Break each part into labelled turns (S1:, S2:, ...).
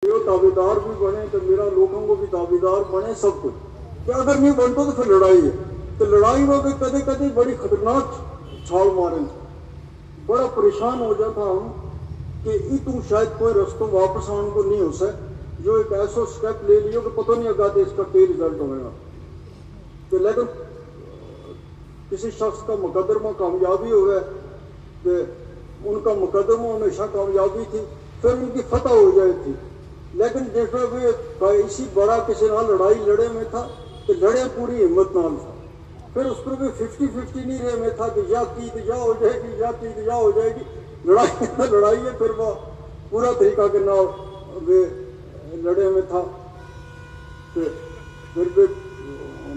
S1: ताबेदार भी बने तो मेरा लोगों को भी ताबेदार बने सब कुछ। कि अगर नहीं बनता तो फिर लड़ाई है। तो लड़ाई में भी कदे कदे बड़ी खतरनाक छाल मारे, बड़ा परेशान हो जाता हम कि ई तू शायद कोई रस्तों वापस आने को नहीं हो सके, जो एक ऐसा स्टेप ले लियो कि पता नहीं आगा इसका क्या रिजल्ट होगा। तो लेकिन किसी शख्स का मुकदमा कामयाबी हो गया तो उनका मुकदमा हमेशा कामयाबी थी, फिर उनकी फतह हो जाए थी। लेकिन जैसे वे इसी बड़ा किसी नाल लड़ाई लड़े में था तो लड़े पूरी हिम्मत नाल था, फिर उस पर भी 50-50 नहीं रहे में था कि या की तो या हो जाएगी, या की तो या हो जाएगी। लड़ाई है, फिर वो पूरा तरीका के नाल वे लड़े में था। तो फिर भी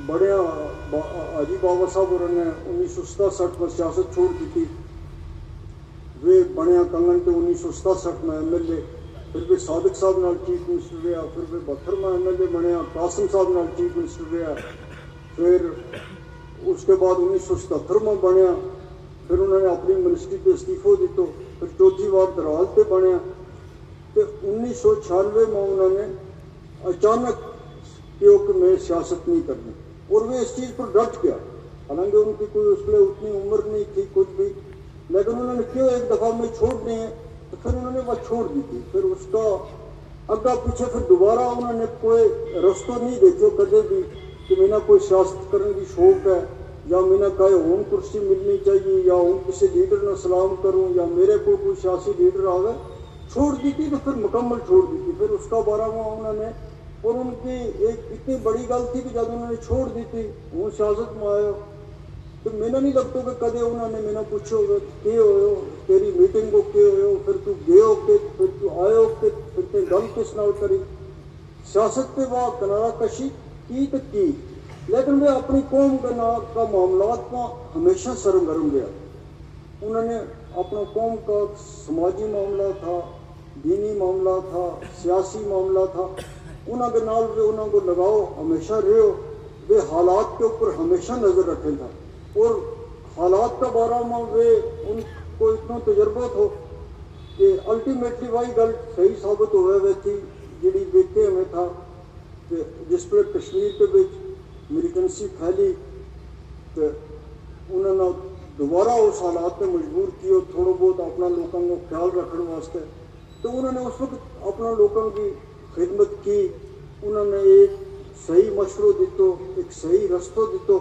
S1: बड़े हाजी बाबा साहब और ने 1967 में सियासत छोड़ दी थी। वे बने कंगन के 1967 में MLA, फिर भी सादिक साहब नाल चीफ मिनिस्टर रहा, फिर भी 72 में MLA बने, कासिम साहब नाल चीफ मिनिस्टर रहा, फिर उसके बाद 1977 में बने, फिर उन्होंने अपनी मिनिस्ट्री पे इस्तीफो दितो, फिर चौथी बार दराल पे बने। तो 1996 में उन्होंने अचानक क्यों कि मैं सियासत नहीं करनी, और वे इस चीज़ पर डट गया। हालांकि उनकी कोई उसके लिए उतनी उम्र नहीं थी कुछ भी, लेकिन उन्होंने क्यों एक दफ़ा में छोड़नी है तो फिर उन्होंने वह छोड़ दी थी। फिर उसका अग्गा पीछे फिर दोबारा उन्होंने कोई रस्तों नहीं देखो कदे भी कि मैंने कोई सियासत करने की शौक है, या मैंने कहे होम कुर्सी मिलनी चाहिए, या हूँ किसी लीडर ने सलाम करूँ, या मेरे को कोई सियासी लीडर आवे। छोड़ दी थी तो फिर मुकम्मल छोड़ दी थी। फिर उसका बारा में उन्होंने, और उनकी एक इतनी बड़ी गल थी कि जब उन्होंने छोड़ दी थी वो सियासत में आया तो मैंने नहीं लगता कि कदे उन्होंने मैंने पूछो के हो तेरी मीटिंग को के हो, फिर तू गए के, फिर तू आयो के, फिर ते गल किस नाल करी। सियासत पे वह किनारा कशी की तो की, लेकिन वे अपनी कौम के नाम का मामलात में हमेशा सरगर्म रहा। उन्होंने अपना कौम का समाजी मामला था, दीनी मामला था, सियासी मामला था, उन्होंने नाल वे उन्होंने लगाओ हमेशा रहे। वे हालात के ऊपर हमेशा नज़र रखे था, और हालात का बारे में वे उनको इतना तजर्बा हो कि अल्टीमेटली वही गल सही साबित हो गई थी जी वेखे में था कि जिस पर कश्मीर के बिच मिलिटेंसी फैली तो उन्होंने दोबारा उस हालात में मजबूर किया थोड़ा बहुत अपना लोगों को ख्याल रखने वास्ते। तो उन्होंने उस वक्त अपना लोगों की खिदमत की, उन्होंने एक सही मशवरो दितो, एक सही रस्तो दितो।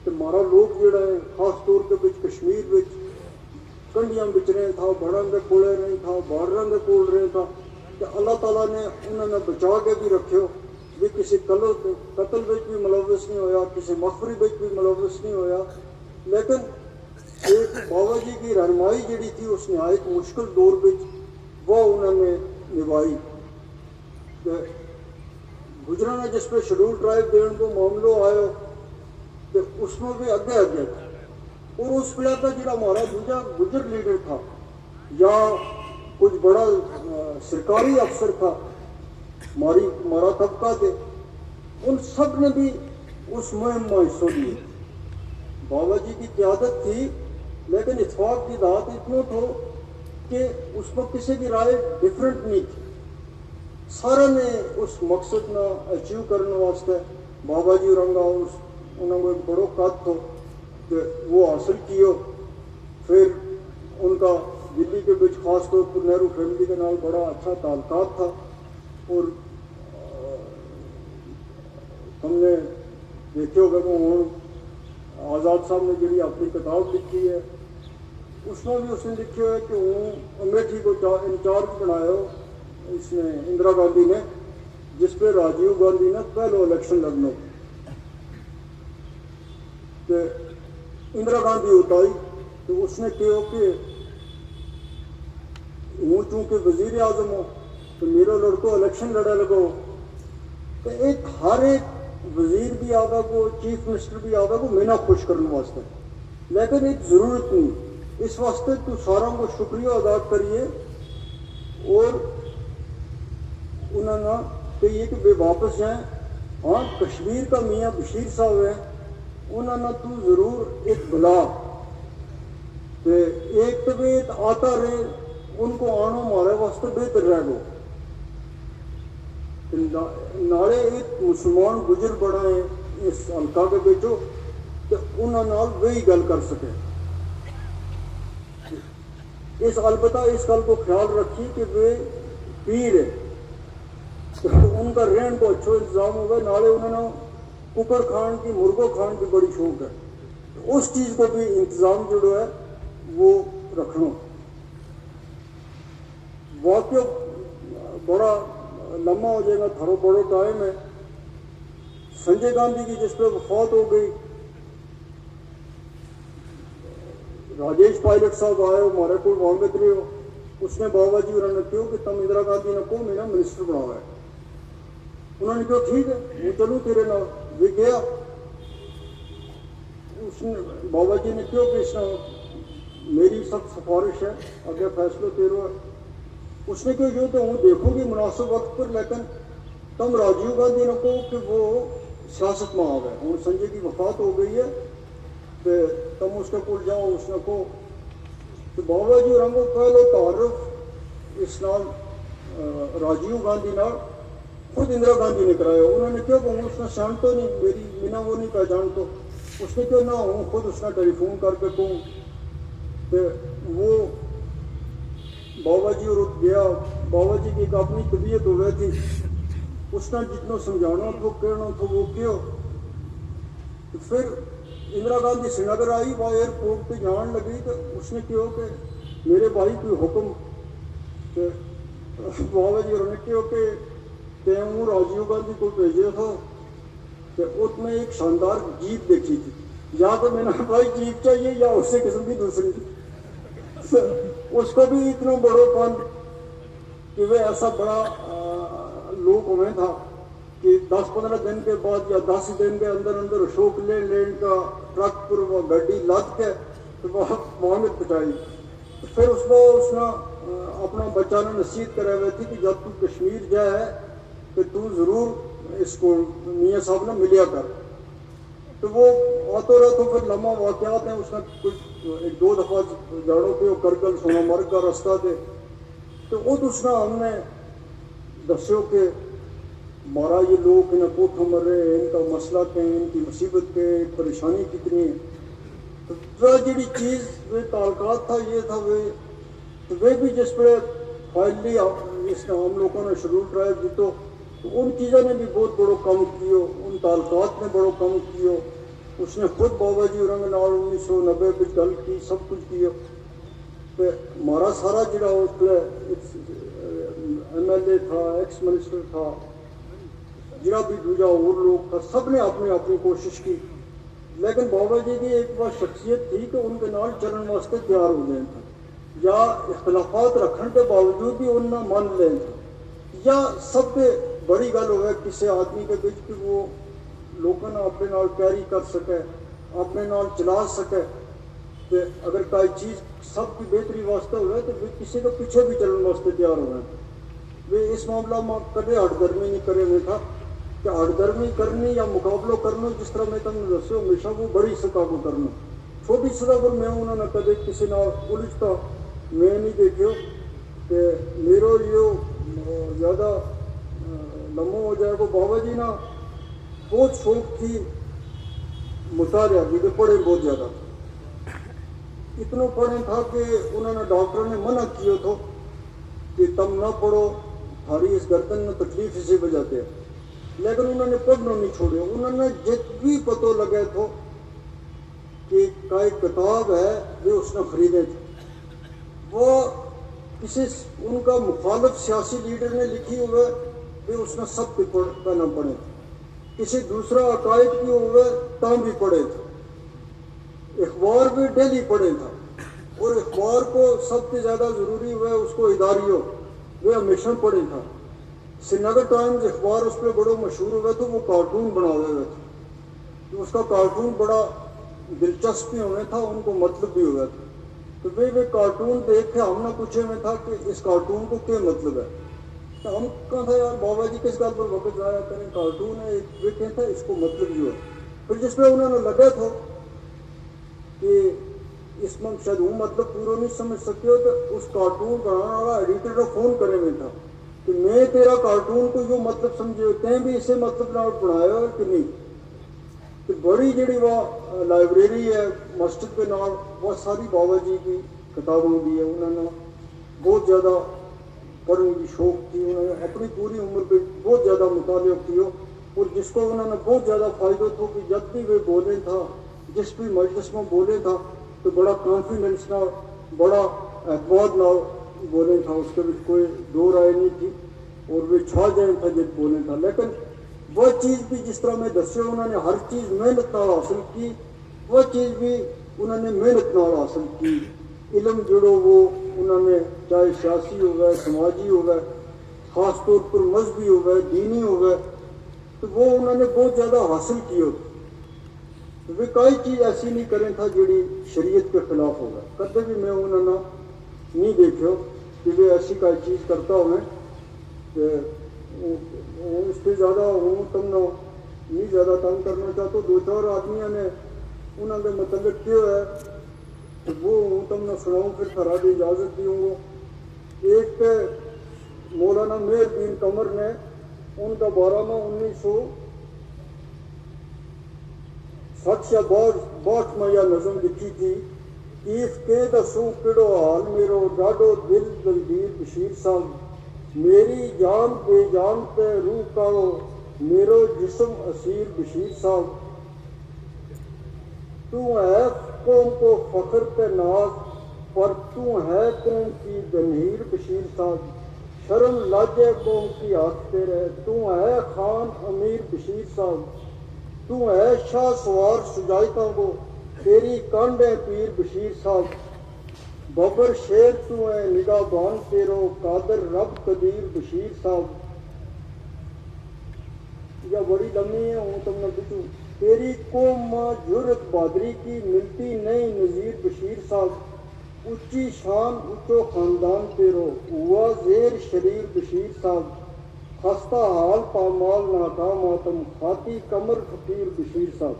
S1: तो हमारा लोग जोड़ा है खास तौर के बिच कश्मीर बिच कंडियां बिच रहे था, बड़ा के कोले नहीं था, बॉर्डर के कोल रहे था। तो अल्लाह ताला ने उन्होंने बचा के भी रखे भी किसी कतल बिच भी मुलविस नहीं होया, किसी मखफरी बिच भी मुलविस नहीं होया। लेकिन एक बाबा जी की रहनुमाई जी थी उस नहायत मुश्किल दौर बिच वो उन्होंने निभाई। तो गुजरा ने जिस पे शेड्यूल ट्राइब देने को मामलो आयो तो उसमें भी अगे अगे था, और उस वेले का जो हमारा दूजा गुजर लीडर था या कुछ बड़ा सरकारी अफसर था हमारा तबका थे, उन सब ने भी उस मुहिम में हिस्सा लिया। बाबा जी की क़यादत थी, लेकिन इत्फाक की दात इतना थो कि उसमें किसी की राय डिफरेंट नहीं थी। सारे ने उस मकसद ना अचीव करने वास्ते बाबा जी रंगा उन्होंने एक बड़ो कद थो कि वो हासिल किया। फिर उनका दिल्ली के बीच खास तौर पर नेहरू फैमिली के नाल बड़ा अच्छा ताल्लुकात था, और हमने देखे होगा कि वो आज़ाद साहब ने जी अपनी किताब लिखी है उसमें भी उसने लिखे है कि वो अमेठी को इंचार्ज बनाया इसने इंदिरा गांधी ने, जिस पे राजीव गांधी ने पहला इलेक्शन लड़ना। तो इंदिरा गांधी उताई तो उसने कहा कि हूँ चूंकि वजीर आजम हो तो मेरा लड़को इलेक्शन लड़ा लगो। तो एक हर एक वजीर भी आवे को, चीफ मिनिस्टर भी आवे को मैंने खुश करने वास्ते, लेकिन एक ज़रूरत नहीं। इस वास्ते तो सारा को शुक्रिया अदा करिए, और उन्होंने कहिए कि वे वापस जाएं। हाँ, कश्मीर का मियाँ बशीर साहब है, उन्होंने तो ज़रूर एक बुला तो एक तो वे आता रहे, उनको आनो हमारे वास्ते बेहतर रह गो। नाले एक मुसलमान गुजर बड़ा है इस हल्का के बेचो तो उन्होंने वही गल कर सके। इस अलबत्ता इस गल को ख्याल रखिए कि वे पीर है तो उनका रहन को अच्छा इंतजाम होगा। नाले उन्होंने कुकर खान की मुर्गो खान की बड़ी शौक है तो उस चीज़ को भी इंतज़ाम जो है वो रखना। वाक्य बड़ा लम्बा हो जाएगा, थारो बड़ो टाइम है। संजय गांधी की जिस पर वफात हो गई, राजेश पायलट साहब आए हमारे को मांगत रहे हो, उसने बाबा जी उन्होंने क्यों कि तुम इंदिरा गांधी ने को मेरा मिनिस्टर बनाया है। उन्होंने कहा ठीक है मैं चलूँ तेरे नाल। वे गया, उसने बाबा जी ने क्यों कि इसने मेरी सख्त सिफारिश है अगर फैसला तेरो है। उसने क्यों जो तो हूँ देखूंगी मुनासिब वक्त पर, लेकिन तुम राजीव गांधी ने कहो कि वो सियासत में आ गए। हूँ संजय की वफात हो गई है तो तुम उसके को जाओ। उसने कहो तो बाबा जी रंगो पहले तारुफ इस नाल राजीव गांधी नाल खुद इंदिरा गांधी ने कराया। उन्होंने क्यों कहूँ उसने शान तो नहीं मेरी बिना वो नहीं पहचान तो उसने क्यों ना हूँ खुद उसने टेलीफोन करके कहूँ तो वो बाबा जी और गया। बाबा जी की एक अपनी तबीयत हो गई थी, उसने जितना समझाना था कहना था वो क्यों। तो फिर इंदिरा गांधी श्रीनगर आई, वह एयरपोर्ट पे जान लगी तो उसने क्यों कि मेरे भाई कोई हुक्म तो बाबा जी उन्होंने क्यों कि तैमूर राजीव गांधी को भेजे था तो उसमें एक शानदार जीप देखी थी, या तो मैंने भाई जीप चाहिए या उससे किस्म की दूसरी। उसको भी इतना बड़ो पन कि वे ऐसा बड़ा लोग हुए था कि 10-15 दिन के बाद या 10 दिन के अंदर अंदर अशोक लेन का ट्रक पर वो गाड़ी लाद के तो वहाँ में पहुँचाई। फिर उसने अपना बच्चा ने नसीहत करे हुए थी कि जब तू कश्मीर जाए तो तू ज़रूर इसको मियाँ साहब ने मिलिया कर। तो वो आते रहे तो फिर लम्बा वाक़यात हैं। उसने कुछ 1-2 दफ़ा जाड़ों पे करगल सोनामर्ग का रास्ता थे तो वो उसने हमने दस्यो कि मारा ये लोग इन्हें कोठों मर रहे हैं, इनका मसला क्या है, इनकी मुसीबत क्या है, परेशानी कितनी है। तो वह जी चीज़ वे ताल्लुकात था ये था वे भी जिस पर फाइनली इसने हम लोगों ने शेड्यूल ट्राइब जी तो उन चीज़ों ने भी बहुत बड़ो कम कियो, उन ताल्लुकात ने बड़ो कम कियो। उसने खुद बाबा जी रंग नाल 1990 में गल की सब कुछ किया। तो हमारा सारा जरा उस MLA था, एक्स मिनिस्टर था, जरा भी दूजा और लोग था, सब ने अपनी अपनी कोशिश की। लेकिन बाबा जी की एक बार शख्सियत थी कि उनके नाल चलने वास्ते तैयार हो गए थे, या इख्तलाफात रखने के बावजूद भी उन्हें मान लें थे, या सबसे बड़ी गल हो किसी आदमी के बीच कि वो लोगों ने अपने नाल कैरी कर सके, अपने नाल चला सके। तो अगर कोई चीज़ सबकी बेहतरी वास्ते हो तो वे किसी के पीछे भी चलने वास्ते तैयार हो। वे इस मामला में कदे हटदर्मी नहीं करे हुए था कि हटदर्मी करनी या मुकाबलो करना, जिस तरह मैं तुमने दसो हमेशा वो बड़ी सतह को करना। छोटी सतह पर मैं उन्होंने कदे किसी नाल उलझता मैं नहीं देखियो कि मेरो यो ज़्यादा लम्बा हो जाएगा। बाबा जी ना बहुत शौक थी मुतालिया की, तो पढ़े बहुत ज़्यादा, इतना पढ़े था कि उन्होंने डॉक्टर ने मना किया था कि तुम ना पढ़ो, थारी इस गर्दन में तकलीफ इसे बजाते हैं। लेकिन उन्होंने पढ़ना नहीं छोड़े। उन्होंने जित भी पता लगे तो कि कोई किताब है वे उसने खरीदे थे, वो किसी उनका मुखालिफ सियासी लीडर ने लिखी हुए वे उसने सब पढ़ना पड़े थे, किसी दूसरा अकायद की हुए तब भी पढ़े थे, अखबार भी डेली पढ़े था। और अखबार को सबसे ज़्यादा ज़रूरी हुआ उसको इदारियों वे हमेशा पढ़े था। श्रीनगर टाइम्स अखबार उस पर बड़ो मशहूर हुआ तो वो कार्टून बना हुए थे, तो उसका कार्टून बड़ा दिलचस्प भी होने था, उनको मतलब भी हुआ था। तो वे कार्टून देख के हमने पूछे में था कि इस कार्टून को क्या मतलब है। तो हम कहा था यार बाबा जी किस बात पर वक्त जाया करें, कार्टून है वे कहते हैं इसको मतलब ये है। फिर जिसमें उन्होंने लगा था कि इसमें शायद वो मतलब पूरा नहीं समझ सके हो तो उस कार्टून बनाने वाला एडिटर को फ़ोन करे में था کہ میں تیرا کارٹون کو جو مطلب سمجھے تے بھی اسے مطلب نہ پڑھایا ہو کہ نہیں. کہ بڑی جڑی وہ لائبریری ہے مسجد کے نام وہ ساری بابا جی کی کتابوں کی ہے. انہوں نے بہت زیادہ پڑھنے کی شوق تھی. انہوں نے اپنی پوری عمر پہ بہت زیادہ مطالعہ کیا اور جس کو انہوں نے بہت زیادہ فائدہ تھا کہ جب بھی وہ بولے تھا جس بھی مجلس میں بولے تھا تو بڑا کانفیڈنس نہ بڑا اعتماد نہ بولے تھا. اس کے بھی کوئی دو رائے نہیں تھی اور وہ چھا جائیں تھا جب بولے تھا. لیکن وہ چیز بھی جس طرح میں دسے انہوں نے ہر چیز محنت نال حاصل کی. وہ چیز بھی انہوں نے محنت نال حاصل کی. علم جڑو وہ انہوں نے چاہے سیاسی ہو گئے سماجی ہو گئے خاص طور پر مذہبی ہو گئے دینی ہو گئے تو وہ انہوں نے بہت زیادہ حاصل کی ہوتی. وہ کوئی چیز ایسی نہیں کریں تھا جڑی شریعت کے خلاف ہوگا. کبھی بھی میں انہوں نے نہیں دیکھو کہ وہ ایسی کوئی چیز کرتا ہوئے کہ اس سے زیادہ ہوں تم نہ نہیں زیادہ تنگ کرنا چاہتا. دو چار آدمیوں نے انہوں نے متعلق کیا ہے کہ وہ ہوں تم نہ سناؤں پھر خراب اجازت دی ہوں. ایک مولانا مہر الدین قمر نے ان کا 1960 یا 62 میں یہ نظم لکھی تھی. کیف کے دسوں کڑو حال میرو ڈاڈو دل دلگیر بشیر صاحب میری جان بے جان پہ روح کا میرو جسم اسیر بشیر صاحب. تو ہے قوم کو فخر پہ ناز پر تو ہے قوم کی جمہیر بشیر صاحب. شرم لاجے قوم کی آنکھتے رہے تو ہے خان امیر بشیر صاحب. تو ہے شاہ سوار سجائتوں کو تیری کانڈے پیر بشیر صاحب. ببر شیر تو ہے نگاہ بان تیرو قادر رب قدیر بشیر صاحب. یا بڑی لمبی ہے ہوں تم نے پوچھوں. تیری قوم ماں جرت بہادری کی ملتی نہیں نظیر بشیر صاحب. اونچی شان اونچو خاندان تیرو ہوا زیر شریر بشیر صاحب. خستہ حال پامال ناکام آتم خاتی کمر فقیر بشیر صاحب.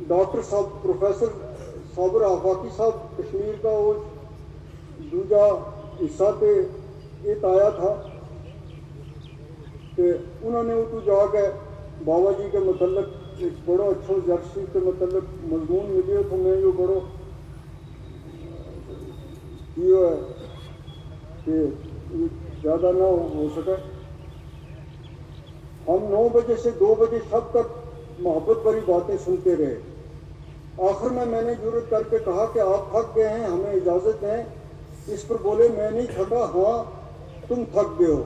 S1: ڈاکٹر صاحب پروفیسر صابر آفاقی صاحب کشمیر کا وہ دوجا حصہ پہ ایک آیا تھا کہ انہوں نے وہ جا کے بابا جی کے متعلق ایک بڑا اچھا جرسی کے متعلق مضمون ملے تو میں جو بڑا یہ ہے کہ زیادہ نہ ہو سکے. ہم 9 بجے سے 2 بجے شب تک محبت بھری باتیں سنتے رہے. آخر میں نے جرت کر کے کہا کہ آپ تھک گئے ہیں ہمیں اجازت دیں. اس پر بولے میں نہیں تھکا. ہاں تم تھک گئے ہو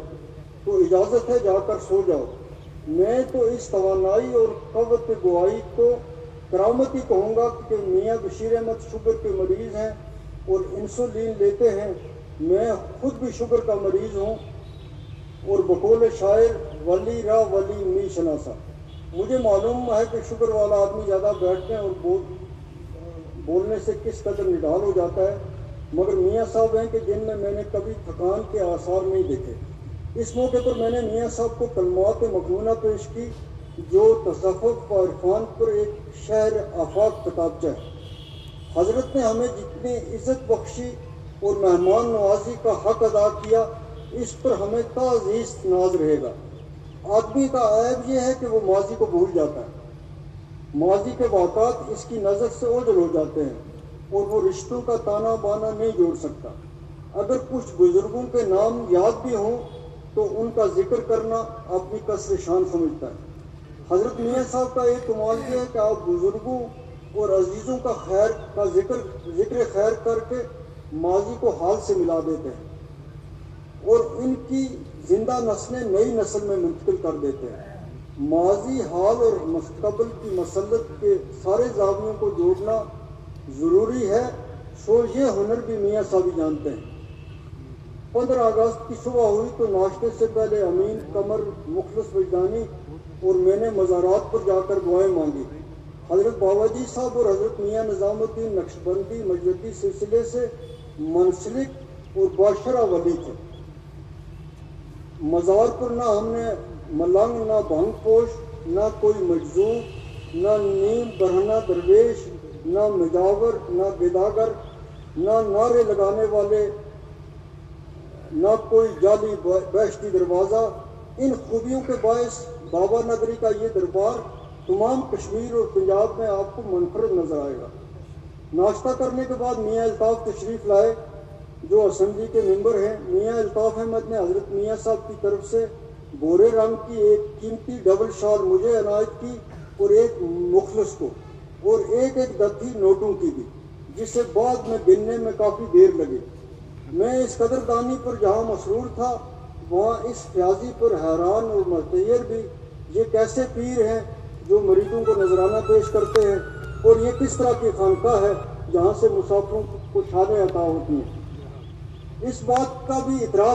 S1: تو اجازت ہے جا کر سو جاؤ. میں تو اس توانائی اور قوت گواہی کو کرامتی کہوں گا کہ میاں بشیر احمد شوگر کے مریض ہیں اور انسولین لیتے ہیں. میں خود بھی شوگر کا مریض ہوں اور بقول شاعر ولی را ولی می شناسا. مجھے معلوم ہے کہ شوگر والا آدمی زیادہ بیٹھتے ہیں اور بولنے سے کس قدر نڈال ہو جاتا ہے. مگر میاں صاحب ہیں کہ جن میں نے کبھی تھکان کے آثار نہیں دیکھے. اس موقع پر میں نے میاں صاحب کو کلمات مقنونہ پیش کی جو تصوف و عرفان پر ایک شہر آفاق کتابچہ ہے. حضرت نے ہمیں جتنی عزت بخشی اور مہمان نوازی کا حق ادا کیا اس پر ہمیں تعزیز ناز رہے گا. آدمی کا عیب یہ ہے کہ وہ ماضی کو بھول جاتا ہے. ماضی کے واقعات اس کی نظر سے اوجھل ہو جاتے ہیں اور وہ رشتوں کا تانا بانا نہیں جوڑ سکتا. اگر کچھ بزرگوں کے نام یاد بھی ہوں تو ان کا ذکر کرنا اپنی کسر شان سمجھتا ہے. حضرت میاں صاحب کا ایک کمال یہ ہے کہ آپ بزرگوں اور عزیزوں کا خیر کا ذکر خیر کر کے ماضی کو حال سے ملا دیتے ہیں اور ان کی زندہ نسلیں نئی نسل میں منتقل کر دیتے ہیں. ماضی حال اور مستقبل کی مسلط کے سارے زاویوں کو جوڑنا ضروری ہے. سو یہ ہنر بھی میاں صاحب جانتے ہیں. 15 اگست کی صبح ہوئی تو ناشتے سے پہلے امین قمر مخلص وجدانی اور میں نے مزارات پر جا کر دعائیں مانگی. حضرت بابا جی صاحب اور حضرت میاں نظام الدین نقشبندی مجددی سلسلے سے منسلک اور باشرہ ولی تھے. مزار پر نہ ہم نے ملنگ نہ بھنگ پوش نہ کوئی مجذوب نہ نیم برہنہ درویش نہ مجاور نہ گداگر نہ نعرے لگانے والے نہ کوئی جعلی بیشتی دروازہ. ان خوبیوں کے باعث بابا نگری کا یہ دربار تمام کشمیر اور پنجاب میں آپ کو منفرد نظر آئے گا. ناشتہ کرنے کے بعد میاں الطاف تشریف لائے جو اسمبلی کے ممبر ہیں. میاں الطاف احمد نے حضرت میاں صاحب کی طرف سے بورے رنگ کی ایک قیمتی ڈبل شال مجھے عنایت کی اور ایک مخلص کو، اور ایک دتی نوٹوں کی بھی، جسے بعد میں گننے میں کافی دیر لگی. میں اس قدردانی پر جہاں مسرور تھا وہاں اس فیاضی پر حیران اور متحیر بھی. یہ کیسے پیر ہیں جو مریدوں کو نذرانہ پیش کرتے ہیں، اور یہ کس طرح کی خانقاہ ہے جہاں سے مسافروں کو چھالیں عطا ہوتی ہیں. اس بات کا بھی اعتراف